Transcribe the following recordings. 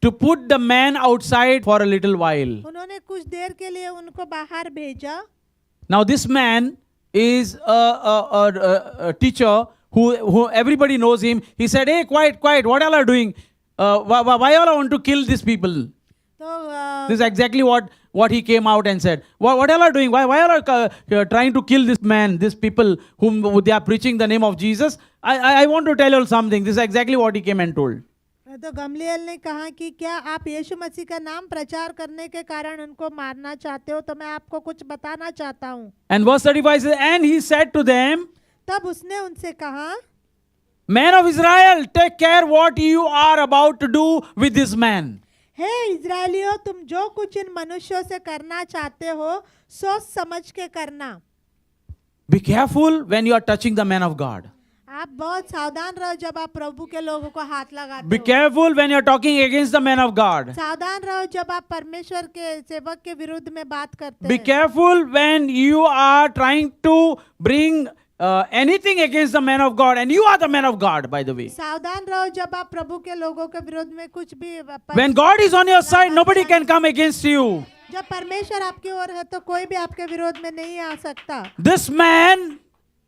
to put the man outside for a little while. उन्होंने कुछ देर के लिए उनको बाहर भेजा. Now this man is a teacher who everybody knows him. He said, "Hey, quiet, quiet. What all are doing? Why all want to kill these people?" तो This is exactly what he came out and said. What all are doing? Why all are trying to kill this man, these people whom they are preaching the name of Jesus? I want to tell you something. This is exactly what he came and told. तो Gamaliel ने कहा कि क्या आप यीशु मसीह का नाम प्रचार करने के कारण उनको मारना चाहते हो? तो मैं आपको कुछ बताना चाहता हूँ. And verse 35 says, and he said to them, तब उसने उनसे कहा, Men of Israel, take care what you are about to do with this man. हे इजरायलियों, तुम जो कुछ इन मनुष्यों से करना चाहते हो सोच समझ के करना. Be careful when you are touching the man of God. आप बहुत सावधान रहो जब आप प्रभु के लोगों को हाथ लगाते Be हो. careful when you are talking against the man of God. सावधान रहो जब आप परमेश्वर के सेवक के विरुद्ध में बात करते Be हैं. careful when you are trying to bring anything against the man of God, and you are the man of God, by the way. सावधान रहो जब आप प्रभु के लोगों के विरुद्ध में कुछ भी When God is on your side, nobody can come against you. जब परमेश्वर आपकी ओर है तो कोई भी आपके विरोध में नहीं आ सकता.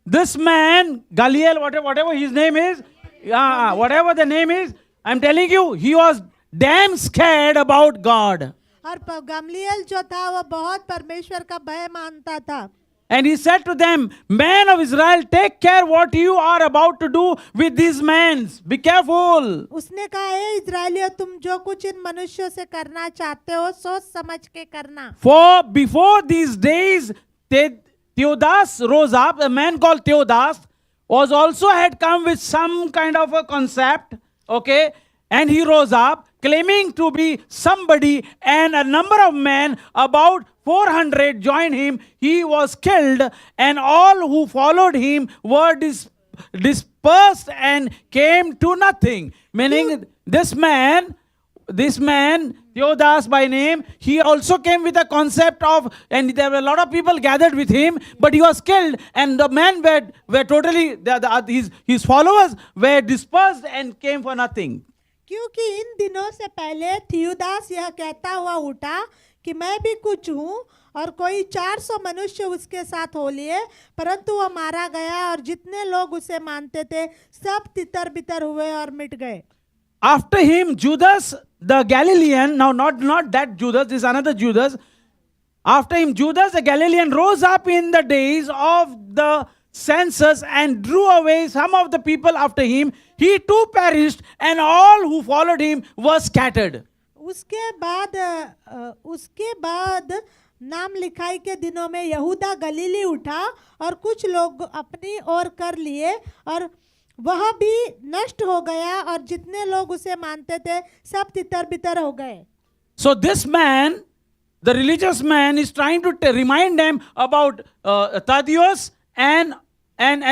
This man, Gamaliel, whatever his name is, whatever the name is, I'm telling you, he was damn scared about God. और गमलीएल जो था वो बहुत परमेश्वर का भय मानता था. And he said to them, Men of Israel, take care what you are about to do with these men. Be careful. उसने कहा, हे इजरायलियों, तुम जो कुछ इन मनुष्यों से करना चाहते हो सोच समझ के करना. For before these days, Theodas rose up. A man called Theodas was also had come with some kind of a concept. Okay. And he rose up claiming to be somebody, and a number of men, about 400, joined him. He was killed, and all who followed him were dispersed and came to nothing. Meaning this man, Theodas by name, he also came with a concept of, and there were a lot of people gathered with him, but he was killed, and the men were totally, his followers were dispersed and came for nothing. क्योंकि इन दिनों से पहले थियोदास यह कहता हुआ उठा कि मैं भी कुछ हूँ, और कोई 400 मनुष्य उसके साथ हो लिए, परंतु वह मारा गया, और जितने लोग उसे मानते थे सब तितर बितर हुए और मिट गए. After him, Judas the Galilean, now not that Judas, this is another Judas. After him, Judas the Galilean rose up in the days of the census and drew away some of the people after him. He too perished, and all who followed him were scattered. उसके बाद नाम लिखाई के दिनों में यहूदा गलीली उठा और कुछ लोग अपनी ओर कर लिए, और वह भी नष्ट हो गया, और जितने लोग उसे मानते थे सब तितर बितर हो गए. So this man, the religious man, is trying to remind them about Thaddeus and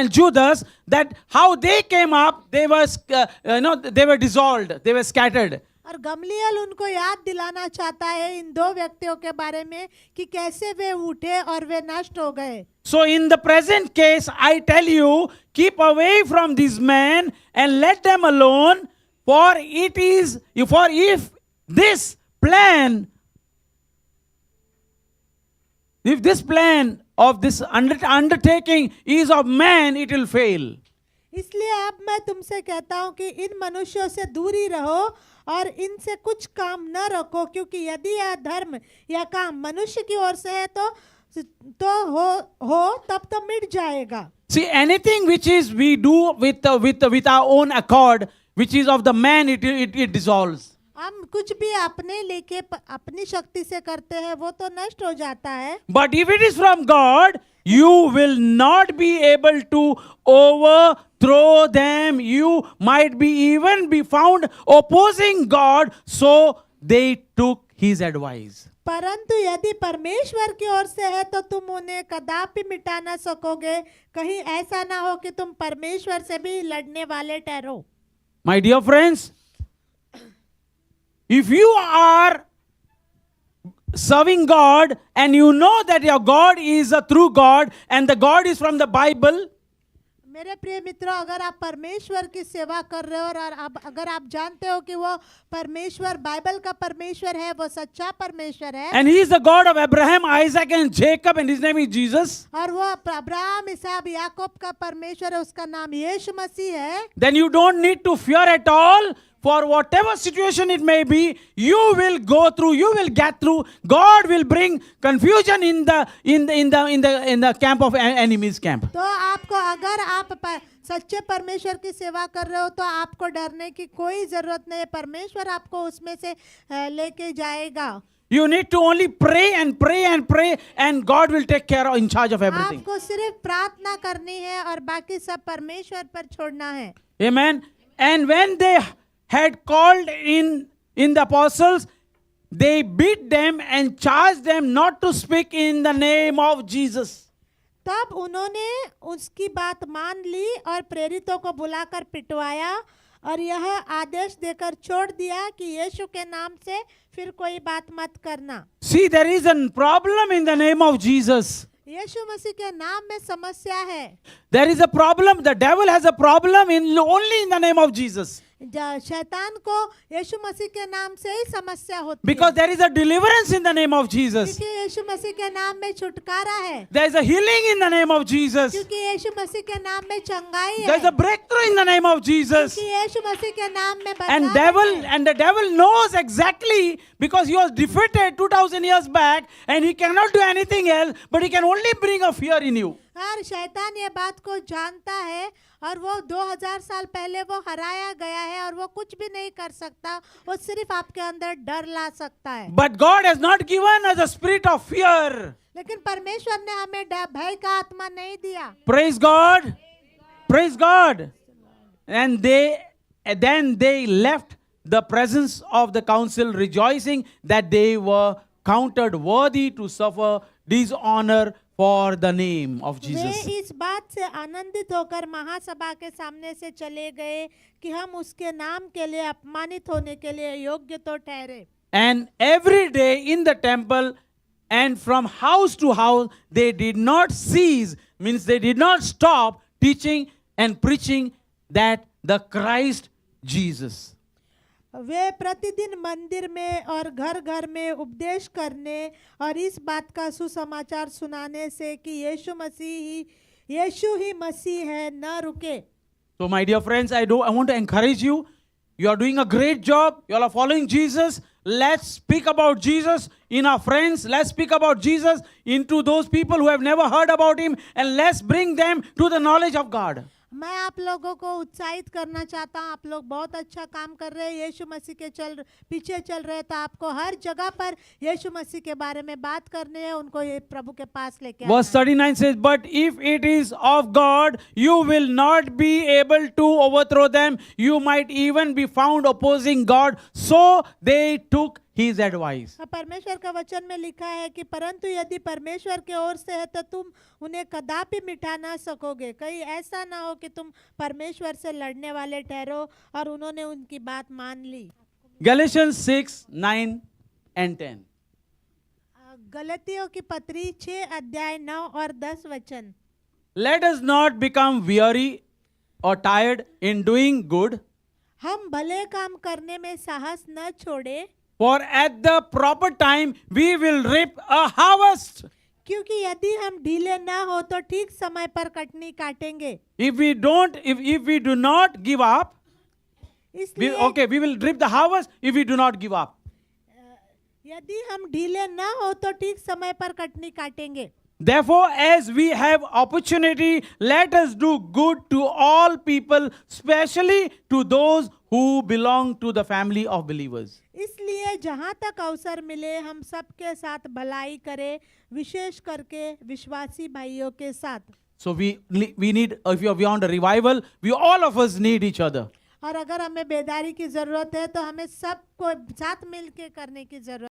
Judas, that how they came up, they were dissolved, they were scattered. और गमलीएल उनको याद दिलाना चाहता है इन दो व्यक्तियों के बारे में कि कैसे वे उठे और वे नष्ट हो गए. So in the present case, I tell you, keep away from these men and let them alone, for if this plan of this undertaking is of man, it will fail. इसलिए अब मैं तुमसे कहता हूँ कि इन मनुष्यों से दूरी रहो और इनसे कुछ काम न रखो, क्योंकि यदि यह धर्म या काम मनुष्य की ओर से है तो हो तब तो मिट जाएगा. See, anything which is we do with our own accord, which is of the man, it dissolves. हम कुछ भी अपने लेके अपनी शक्ति से करते हैं वो तो नष्ट हो जाता है. But if it is from God, you will not be able to overthrow them. You might even be found opposing God, so they took his advice. परंतु यदि परमेश्वर की ओर से है तो तुम उन्हें कदापि मिटा न सकोगे. कहीं ऐसा ना हो कि तुम परमेश्वर से भी लड़ने वाले ठहरो. My dear friends, if you are serving God and you know that your God is a true God and the God is from the Bible, मेरे प्रिय मित्रों, अगर आप परमेश्वर की सेवा कर रहे हो और अगर आप जानते हो कि वो परमेश्वर बाइबल का परमेश्वर है, वो सच्चा परमेश्वर है, and He is the God of Abraham, Isaac, and Jacob, and His name is Jesus, और वो अब्राहम, इसहाक, याकूब का परमेश्वर है, उसका नाम यीशु मसीह है, then you don't need to fear at all. For whatever situation it may be, you will go through, you will get through. God will bring confusion in the camp of enemy's camp. तो आपको, अगर आप सच्चे परमेश्वर की सेवा कर रहे हो तो आपको डरने की कोई जरूरत नहीं है। परमेश्वर आपको उसमें से लेके जाएगा। You need to only pray and pray and pray, and God will take care of, in charge of everything. आपको सिर्फ प्रार्थना करनी है और बाकी सब परमेश्वर पर छोड़ना है। Amen. And when they had called in the apostles, they beat them and charged them not to speak in the name of Jesus. तब उन्होंने उसकी बात मान ली और प्रेरितों को बुलाकर पिटवाया और यह आदेश देकर छोड़ दिया कि यीशु के नाम से फिर कोई बात मत करना। See, there is a problem in the name of Jesus. यीशु मसीह के नाम में समस्या है। There is a problem. The devil has a problem only in the name of Jesus. शैतान को यीशु मसीह के नाम से ही समस्या होती है। Because there is a deliverance in the name of Jesus. क्योंकि यीशु मसीह के नाम में छुटकारा है। There is a healing in the name of Jesus. क्योंकि यीशु मसीह के नाम में चंगाई है। There is a breakthrough in the name of Jesus. क्योंकि यीशु मसीह के नाम में And the devil knows exactly, because he was defeated 2000 years back and he cannot do anything else, but he can only bring a fear in you. और शैतान ये बात को जानता है और वो 2000 साल पहले वो हराया गया है और वो कुछ भी नहीं कर सकता, वो सिर्फ आपके अंदर डर ला सकता है। But God has not given us a spirit of fear. लेकिन परमेश्वर ने हमें भय का आत्मा नहीं दिया। Praise God. Praise God. And then they left the presence of the council, rejoicing that they were counted worthy to suffer dishonor for the name of Jesus. वे इस बात से आनंदित होकर महासभा के सामने से चले गए कि हम उसके नाम के लिए अपमानित होने के लिए योग्य तो ठहरे। And every day in the temple and from house to house, they did not cease, means they did not stop teaching and preaching that the Christ Jesus. वे प्रतिदिन मंदिर में और घर घर में उपदेश करने और इस बात का सुसमाचार सुनाने से कि यीशु ही मसीह है, न रुके। So my dear friends, I want to encourage you. You are doing a great job. You all are following Jesus. Let's speak about Jesus in our friends. Let's speak about Jesus into those people who have never heard about him, and let's bring them to the knowledge of God. मैं आप लोगों को उत्साहित करना चाहता हूँ। आप लोग बहुत अच्छा काम कर रहे हैं, यीशु मसीह के पीछे चल रहे हैं, तो आपको हर जगह पर यीशु मसीह के बारे में बात करनी है, उनको ये प्रभु के पास लेके आना है। Verse 39 says, but if it is of God, you will not be able to overthrow them. You might even be found opposing God. So they took his advice. परमेश्वर का वचन में लिखा है कि परंतु यदि परमेश्वर के ओर से है तो तुम उन्हें कदापि मिटा ना सकोगे। कहीं ऐसा ना हो कि तुम परमेश्वर से लड़ने वाले ठहरो, और उन्होंने उनकी बात मान ली। Galatians 6, 9 and 10. गलतियों की पत्री 6 अध्याय 9 और 10 वचन। Let us not become weary or tired in doing good, हम भले काम करने में साहस न छोड़े, for at the proper time we will reap a harvest. क्योंकि यदि हम ढीले ना हो तो ठीक समय पर कटनी काटेंगे। If we do not give up, इसलिए we will reap the harvest if we do not give up. यदि हम ढीले ना हो तो ठीक समय पर कटनी काटेंगे। Therefore, as we have opportunity, let us do good to all people, especially to those who belong to the family of believers. इसलिए जहाँ तक अवसर मिले हम सबके साथ भलाई करें, विशेष करके विश्वासी भाइयों के साथ। So we need, if you are beyond a revival, all of us need each other. और अगर हमें बेदारी की जरूरत है तो हमें सबको साथ मिलके करने की जरूरत